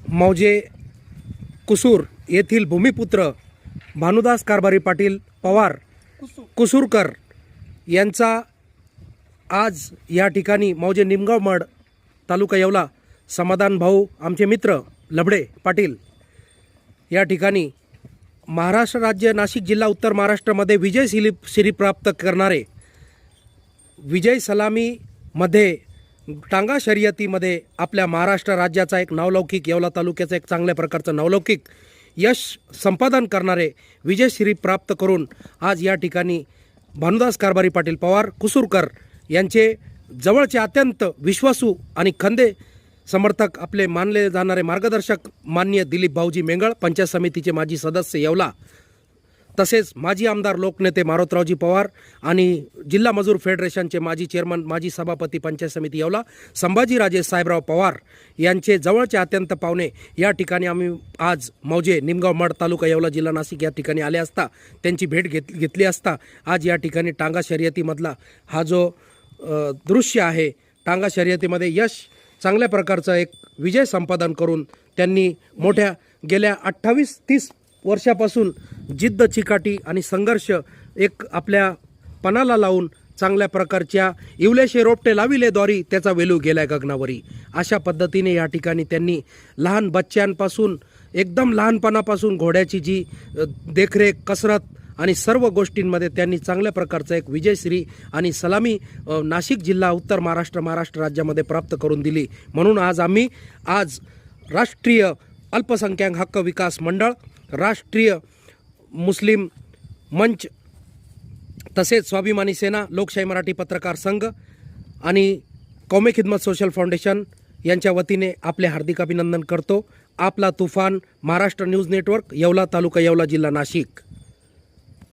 मौजे कुसूर येथील भूमिपुत्र भानुदास कारभारी पाटील पवार कुसूरकर यांचा आज या ठिकाणी मौजे निमगाव मड तालुका येवला समाधान भाऊ आमचे मित्र लबडे पाटील या ठिकाणी महाराष्ट्र राज्य नाशिक जिल्हा उत्तर महाराष्ट्रामध्ये विजय श्री प्राप्त करणारे विजय सलामीमध्ये टांगा शर्यतीमध्ये आपल्या महाराष्ट्र राज्याचा एक नावलौकिक येवला तालुक्याचा एक चांगल्या प्रकारचं नावलौकिक यश संपादन करणारे विजयश्री प्राप्त करून आज या ठिकाणी भानुदास कारभारी पाटील पवार कुसूरकर यांचे जवळचे अत्यंत विश्वासू आणि खंदे समर्थक आपले मानले जाणारे मार्गदर्शक माननीय दिलीप भाऊजी मेंगळ पंचायत समितीचे माजी सदस्य येवला तसेच माजी आमदार लोकनेते मारोतरावजी पवार आणि जिल्हा मजूर फेडरेशनचे माजी चेअरमन माजी सभापती पंचायत समिती येवला संभाजीराजे साहेबराव पवार यांचे जवळचे अत्यंत पाहुणे या ठिकाणी आम्ही आज मौजे निमगाव मड तालुका येवला जिल्हा नाशिक या ठिकाणी आले असता त्यांची भेट घेतली असता आज या ठिकाणी टांगा शर्यतीमधला हा जो दृश्य आहे टांगा शर्यतीमध्ये यश चांगल्या प्रकारचा एक विजय संपादन करून त्यांनी मोठ्या गेल्या 28-30 वर्षापासून जिद्द चिकाटी आणि संघर्ष एक आपल्या पणाला लावून चांगल्या प्रकारच्या इवलेशे रोपटे लाविले द्वारी त्याचा वेलू गेलाय गगनावरी अशा पद्धतीने या ठिकाणी त्यांनी लहान बच्च्यांपासून एकदम लहानपणापासून घोड्याची जी देखरेख कसरत आणि सर्व गोष्टींमध्ये त्यांनी चांगल्या प्रकारचा एक विजयश्री आणि सलामी नाशिक जिल्हा उत्तर महाराष्ट्र राज्यामध्ये प्राप्त करून दिली। म्हणून आज आम्ही राष्ट्रीय अल्पसंख्याक हक्क विकास मंडळ, राष्ट्रीय मुस्लिम मंच तसेच स्वाभिमानी सेना, लोकशाही मराठी पत्रकार संघ आणि कौमे खिदमत सोशल फाउंडेशन यांच्या वतीने आपले हार्दिक अभिनंदन करतो। आपला तुफान महाराष्ट्र न्यूज नेटवर्क येवला तालुका येवला जिल्हा नाशिक।